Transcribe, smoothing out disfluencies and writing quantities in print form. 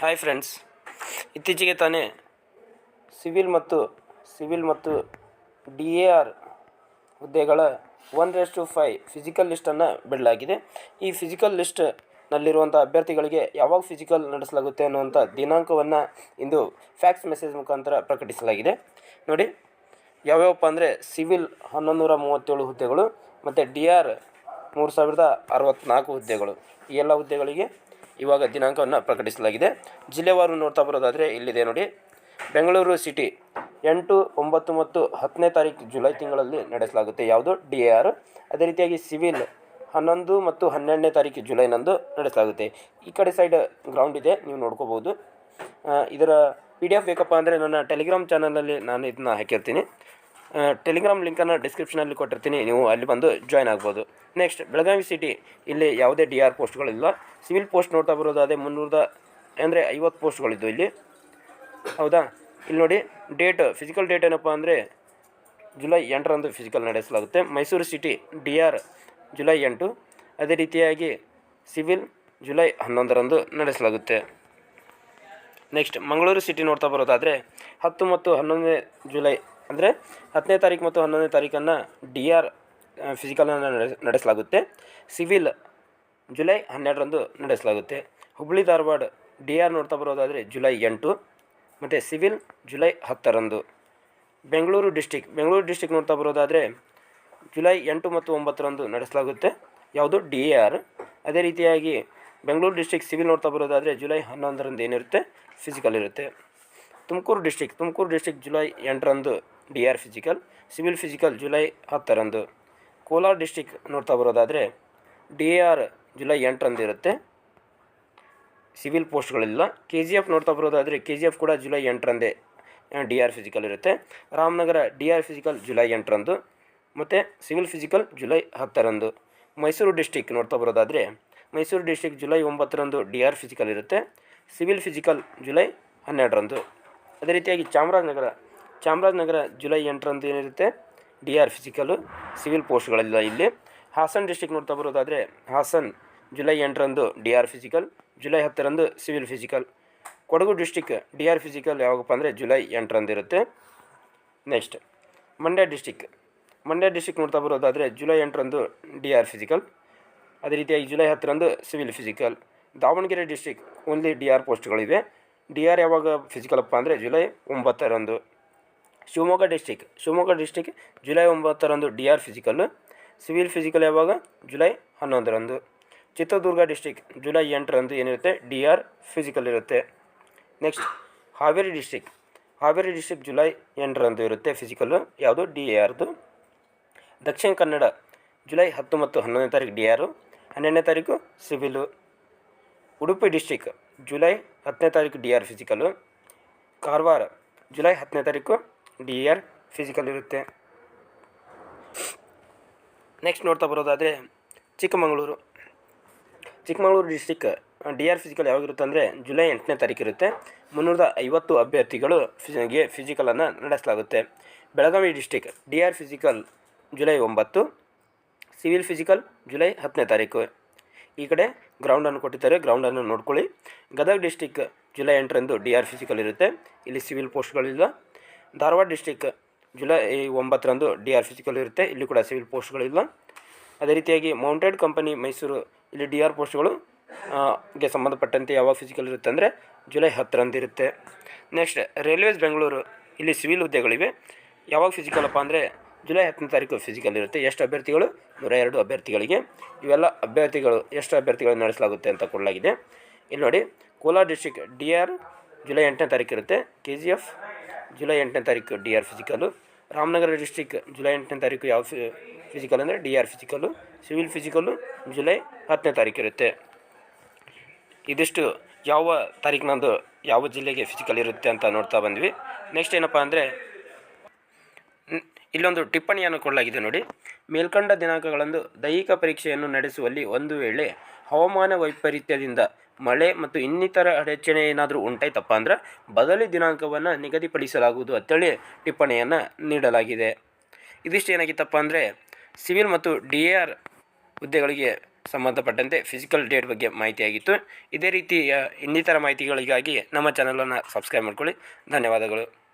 Hi friends, ಇತ್ತೀಚೆಗೆ ತಾನೇ civil ಮತ್ತು DAR ಹುದ್ದೆಗಳ 1:5 ಫಿಸಿಕಲ್ ಲಿಸ್ಟನ್ನು ಬಿಡಲಾಗಿದೆ. ಈ ಫಿಸಿಕಲ್ ಲಿಸ್ಟ್ನಲ್ಲಿರುವಂಥ ಅಭ್ಯರ್ಥಿಗಳಿಗೆ ಯಾವಾಗ ಫಿಸಿಕಲ್ ನಡೆಸಲಾಗುತ್ತೆ ಅನ್ನುವಂಥ ದಿನಾಂಕವನ್ನು ಇಂದು ಫ್ಯಾಕ್ಸ್ ಮೆಸೇಜ್ ಮುಖಾಂತರ ಪ್ರಕಟಿಸಲಾಗಿದೆ. ನೋಡಿ, ಯಾವ್ಯಾವಪ್ಪ ಅಂದರೆ ಸಿವಿಲ್ 1137 ಹುದ್ದೆಗಳು ಮತ್ತು DAR 3064 ಹುದ್ದೆಗಳು. ಈ ಎಲ್ಲ ಹುದ್ದೆಗಳಿಗೆ ಇವಾಗ ದಿನಾಂಕವನ್ನು ಪ್ರಕಟಿಸಲಾಗಿದೆ. ಜಿಲ್ಲೆವಾರು ನೋಡ್ತಾ ಬರೋದಾದರೆ ಇಲ್ಲಿದೆ ನೋಡಿ. ಬೆಂಗಳೂರು ಸಿಟಿ 8, 9 ಮತ್ತು 10ನೇ ತಾರೀಕು ಜುಲೈ ತಿಂಗಳಲ್ಲಿ ನಡೆಸಲಾಗುತ್ತೆ ಯಾವುದು DAR. ಅದೇ ರೀತಿಯಾಗಿ ಸಿವಿಲ್ 11 ಮತ್ತು 12ನೇ ತಾರೀಕು ಜುಲೈನಂದು ನಡೆಸಲಾಗುತ್ತೆ. ಈ ಕಡೆ ಸೈಡ್ ಗ್ರೌಂಡ್ ಇದೆ, ನೀವು ನೋಡ್ಕೋಬೋದು. ಇದರ PDF ಬೇಕಪ್ಪ ಅಂದರೆ ನನ್ನ ಟೆಲಿಗ್ರಾಮ್ ಚಾನಲಲ್ಲಿ ನಾನು ಇದನ್ನ ಹಾಕಿರ್ತೀನಿ. ಟೆಲಿಗ್ರಾಮ್ ಲಿಂಕನ್ನು ಡಿಸ್ಕ್ರಿಪ್ಷನಲ್ಲಿ ಕೊಟ್ಟಿರ್ತೀನಿ, ನೀವು ಅಲ್ಲಿ ಬಂದು ಜಾಯ್ನ್ ಆಗ್ಬೋದು. ನೆಕ್ಸ್ಟ್ ಬೆಳಗಾವಿ ಸಿಟಿ, ಇಲ್ಲಿ ಯಾವುದೇ DAR ಪೋಸ್ಟ್ಗಳಿಲ್ಲ. ಸಿವಿಲ್ ಪೋಸ್ಟ್ ನೋಡ್ತಾ ಬರೋದಾದರೆ 350 ಪೋಸ್ಟ್ಗಳಿದ್ದು ಇಲ್ಲಿ. ಹೌದಾ, ಇಲ್ಲಿ ನೋಡಿ ಡೇಟ್, ಫಿಸಿಕಲ್ ಡೇಟ್ ಏನಪ್ಪ ಅಂದರೆ ಜುಲೈ 8ರಂದು ಫಿಸಿಕಲ್ ನಡೆಸಲಾಗುತ್ತೆ. Mysuru city DAR July 8. ಅದೇ ರೀತಿಯಾಗಿ ಸಿವಿಲ್ ಜುಲೈ 11ರಂದು ನಡೆಸಲಾಗುತ್ತೆ. ನೆಕ್ಸ್ಟ್ ಮಂಗಳೂರು ಸಿಟಿ ನೋಡ್ತಾ ಬರೋದಾದರೆ 10 ಮತ್ತು 11ನೇ ಜುಲೈ ಅಂದರೆ 10ನೇ ತಾರೀಕು ಮತ್ತು 11ನೇ ತಾರೀಕನ್ನು DAR ಫಿಸಿಕಲನ್ನು ನಡೆಸಲಾಗುತ್ತೆ. ಸಿವಿಲ್ ಜುಲೈ 12ರಂದು ನಡೆಸಲಾಗುತ್ತೆ. ಹುಬ್ಬಳ್ಳಿ ಧಾರವಾಡ DAR ನೋಡ್ತಾ ಬರೋದಾದರೆ ಜುಲೈ 8 ಮತ್ತು ಸಿವಿಲ್ ಜುಲೈ 10ರಂದು. ಬೆಂಗಳೂರು ಡಿಸ್ಟಿಕ್ ನೋಡ್ತಾ ಬರೋದಾದರೆ ಜುಲೈ 8 ಮತ್ತು 9ರಂದು ನಡೆಸಲಾಗುತ್ತೆ ಯಾವುದು DAR. ಅದೇ ರೀತಿಯಾಗಿ ಬೆಂಗಳೂರು ಡಿಸ್ಟಿಕ್ ಸಿವಿಲ್ ನೋಡ್ತಾ ಬರೋದಾದರೆ ಜುಲೈ 11ರಂದು ಏನಿರುತ್ತೆ ಫಿಸಿಕಲ್ ಇರುತ್ತೆ. ತುಮಕೂರು ಡಿಸ್ಟಿಕ್ ಜುಲೈ 8ರಂದು DAR physical, civil physical July 10ರಂದು. ಕೋಲಾರ ಡಿಸ್ಟಿಕ್ ನೋಡ್ತಾ ಬರೋದಾದರೆ DAR ಜುಲೈ 8ರಂದು ಇರುತ್ತೆ, ಸಿವಿಲ್ ಪೋಸ್ಟ್ಗಳಿಲ್ಲ. KGF ನೋಡ್ತಾ ಬರೋದಾದರೆ KGF ಕೂಡ ಜುಲೈ 8ರಂದೇ DAR ಫಿಸಿಕಲ್ ಇರುತ್ತೆ. ರಾಮನಗರ DAR ಫಿಸಿಕಲ್ ಜುಲೈ 8ರಂದು ಮತ್ತು ಸಿವಿಲ್ ಫಿಸಿಕಲ್ ಜುಲೈ 10ರಂದು. ಮೈಸೂರು ಡಿಸ್ಟಿಕ್ ನೋಡ್ತಾ ಬರೋದಾದರೆ ಮೈಸೂರು ಡಿಸ್ಟಿಕ್ ಜುಲೈ 9ರಂದು DAR ಫಿಸಿಕಲ್ ಇರುತ್ತೆ, ಸಿವಿಲ್ ಫಿಸಿಕಲ್ ಜುಲೈ 12ರಂದು. ಅದೇ ರೀತಿಯಾಗಿ ಚಾಮರಾಜನಗರ ಜುಲೈ 8ರಂದು ಏನಿರುತ್ತೆ DAR ಫಿಸಿಕಲು, ಸಿವಿಲ್ ಪೋಸ್ಟ್ಗಳಿಲ್ಲ ಇಲ್ಲಿ. ಹಾಸನ್ ಡಿಸ್ಟಿಕ್ ನೋಡ್ತಾ ಬರೋದಾದರೆ ಹಾಸನ್ ಜುಲೈ 8ರಂದು DAR ಫಿಸಿಕಲ್, ಜುಲೈ 10ರಂದು civil physical. Kodagu district DAR physical ಯಾವಾಗಪ್ಪ ಅಂದರೆ ಜುಲೈ 8ರಂದು ಇರುತ್ತೆ. ನೆಕ್ಸ್ಟ್ ಮಂಡ್ಯ ಡಿಸ್ಟಿಕ್ ನೋಡ್ತಾ ಬರೋದಾದರೆ ಜುಲೈ 8ರಂದು DAR ಫಿಸಿಕಲ್, ಅದೇ ರೀತಿಯಾಗಿ ಜುಲೈ 10ರಂದು civil physical. Davanagere district only DAR ಪೋಸ್ಟ್ಗಳಿವೆ. DAR ಯಾವಾಗ ಫಿಸಿಕಲಪ್ಪ ಅಂದರೆ ಜುಲೈ 9ರಂದು. ಶಿವಮೊಗ್ಗ ಡಿಸ್ಟಿಕ್ ಜುಲೈ 9ರಂದು DAR ಫಿಸಿಕಲ್ಲು, ಸಿವಿಲ್ ಫಿಸಿಕಲ್ ಯಾವಾಗ ಜುಲೈ 11ರಂದು. ಚಿತ್ರದುರ್ಗ ಡಿಸ್ಟಿಕ್ ಜುಲೈ 8ರಂದು ಏನಿರುತ್ತೆ DAR ಫಿಸಿಕಲ್ ಇರುತ್ತೆ. ನೆಕ್ಸ್ಟ್ ಹಾವೇರಿ ಡಿಸ್ಟಿಕ್ ಜುಲೈ 8ರಂದು ಇರುತ್ತೆ ಫಿಸಿಕಲ್ಲು ಯಾವುದು DARದು. ದಕ್ಷಿಣ ಕನ್ನಡ ಜುಲೈ 10 ಮತ್ತು 11ನೇ ತಾರೀಕು DAR, 12ನೇ ತಾರೀಕು ಸಿವಿಲು. ಉಡುಪಿ ಡಿಸ್ಟಿಕ್ ಜುಲೈ 10ನೇ ತಾರೀಕು DAR ಫಿಸಿಕಲ್ಲು. ಕಾರವಾರ ಜುಲೈ 10ನೇ ತಾರೀಕು DAR ಫಿಸಿಕಲ್ ಇರುತ್ತೆ. ನೆಕ್ಸ್ಟ್ ನೋಡ್ತಾ ಬರೋದಾದರೆ ಚಿಕ್ಕಮಗಳೂರು ಡಿಸ್ಟಿಕ್ DAR ಫಿಸಿಕಲ್ ಯಾವಾಗಿರುತ್ತೆ ಅಂದರೆ ಜುಲೈ 8ನೇ ತಾರೀಕು ಇರುತ್ತೆ. 350 ಅಭ್ಯರ್ಥಿಗಳು ಫಿಸಿಕಲನ್ನು ನಡೆಸಲಾಗುತ್ತೆ. Belagavi district DAR physical July 9, civil physical July 10ನೇ ತಾರೀಕು. ಈ ಕಡೆ ಗ್ರೌಂಡನ್ನು ಕೊಟ್ಟಿದ್ದಾರೆ, ಗ್ರೌಂಡನ್ನು ನೋಡ್ಕೊಳ್ಳಿ. ಗದಗ ಡಿಸ್ಟಿಕ್ ಜುಲೈ 8ರಂದು DAR ಫಿಸಿಕಲ್ ಇರುತ್ತೆ, ಇಲ್ಲಿ ಸಿವಿಲ್ ಪೋಸ್ಟ್ಗಳಿಲ್ಲ. ಧಾರವಾಡ ಡಿಸ್ಟಿಕ್ ಜುಲೈ 9ರಂದು DAR ಫಿಸಿಕಲ್ ಇರುತ್ತೆ, ಇಲ್ಲಿ ಕೂಡ ಸಿವಿಲ್ ಪೋಸ್ಟ್ಗಳಿಲ್ಲ. ಅದೇ ರೀತಿಯಾಗಿ ಮೌಂಟೆಡ್ ಕಂಪನಿ ಮೈಸೂರು, ಇಲ್ಲಿ DAR ಪೋಸ್ಟ್ಗಳು ಗೆ ಸಂಬಂಧಪಟ್ಟಂತೆ ಯಾವಾಗ ಫಿಸಿಕಲ್ ಇರುತ್ತೆ ಅಂದರೆ ಜುಲೈ 10ರಂದು ಇರುತ್ತೆ. ನೆಕ್ಸ್ಟ್ ರೈಲ್ವೇಸ್ ಬೆಂಗಳೂರು, ಇಲ್ಲಿ ಸಿವಿಲ್ ಹುದ್ದೆಗಳಿವೆ. ಯಾವಾಗ ಫಿಸಿಕಲಪ್ಪ ಅಂದರೆ ಜುಲೈ 10ನೇ ತಾರೀಕು ಫಿಸಿಕಲ್ ಇರುತ್ತೆ. ಎಷ್ಟು ಅಭ್ಯರ್ಥಿಗಳು? 102 ಅಭ್ಯರ್ಥಿಗಳಿಗೆ. ಇವೆಲ್ಲ ಅಭ್ಯರ್ಥಿಗಳು ಎಷ್ಟು ಅಭ್ಯರ್ಥಿಗಳು ನಡೆಸಲಾಗುತ್ತೆ ಅಂತ ಕೊಡಲಾಗಿದೆ. ಇಲ್ಲಿ ನೋಡಿ, ಕೋಲಾರ ಡಿಸ್ಟಿಕ್ DAR ಜುಲೈ 8ನೇ ತಾರೀಕು ಇರುತ್ತೆ, KGF ಜುಲೈ 8ನೇ ತಾರೀಕು DAR physical. Ramanagara district July 8ನೇ ತಾರೀಕು ಯಾವ ಫಿಸಿಕಲ್ ಅಂದರೆ DAR physical, civil physical July 10ನೇ ತಾರೀಕು ಇರುತ್ತೆ. ಇದಿಷ್ಟು ಯಾವ ತಾರೀಕಿನಂದು ಯಾವ ಜಿಲ್ಲೆಗೆ ಫಿಸಿಕಲ್ ಇರುತ್ತೆ ಅಂತ ನೋಡ್ತಾ ಬಂದ್ವಿ. ನೆಕ್ಸ್ಟ್ ಏನಪ್ಪ ಅಂದರೆ ಇಲ್ಲೊಂದು ಟಿಪ್ಪಣಿಯನ್ನು ಕೊಡಲಾಗಿದೆ ನೋಡಿ. ಮೇಲ್ಕಂಡ ದಿನಾಂಕಗಳಂದು ದೈಹಿಕ ಪರೀಕ್ಷೆಯನ್ನು ನಡೆಸುವಲ್ಲಿ ಒಂದು ವೇಳೆ ಹವಾಮಾನ ವೈಪರೀತ್ಯದಿಂದ ಮಳೆ ಮತ್ತು ಇನ್ನಿತರ ಅಡಚಣೆ ಏನಾದರೂ ಉಂಟಾಯ್ತಪ್ಪ ಅಂದ್ರೆ ಬದಲಿ ದಿನಾಂಕವನ್ನು ನಿಗದಿಪಡಿಸಲಾಗುವುದು ಅಂತೇಳಿ ಟಿಪ್ಪಣಿಯನ್ನು ನೀಡಲಾಗಿದೆ. ಇದಿಷ್ಟು ಏನಾಗಿತ್ತಪ್ಪ ಅಂದರೆ ಸಿವಿಲ್ ಮತ್ತು DAR ಹುದ್ದೆಗಳಿಗೆ ಸಂಬಂಧಪಟ್ಟಂತೆ ಫಿಸಿಕಲ್ ಡೇಟ್ ಬಗ್ಗೆ ಮಾಹಿತಿಯಾಗಿತ್ತು. ಇದೇ ರೀತಿಯ ಇನ್ನಿತರ ಮಾಹಿತಿಗಳಿಗಾಗಿ ನಮ್ಮ ಚಾನಲನ್ನು ಸಬ್ಸ್ಕ್ರೈಬ್ ಮಾಡ್ಕೊಳ್ಳಿ. ಧನ್ಯವಾದಗಳು.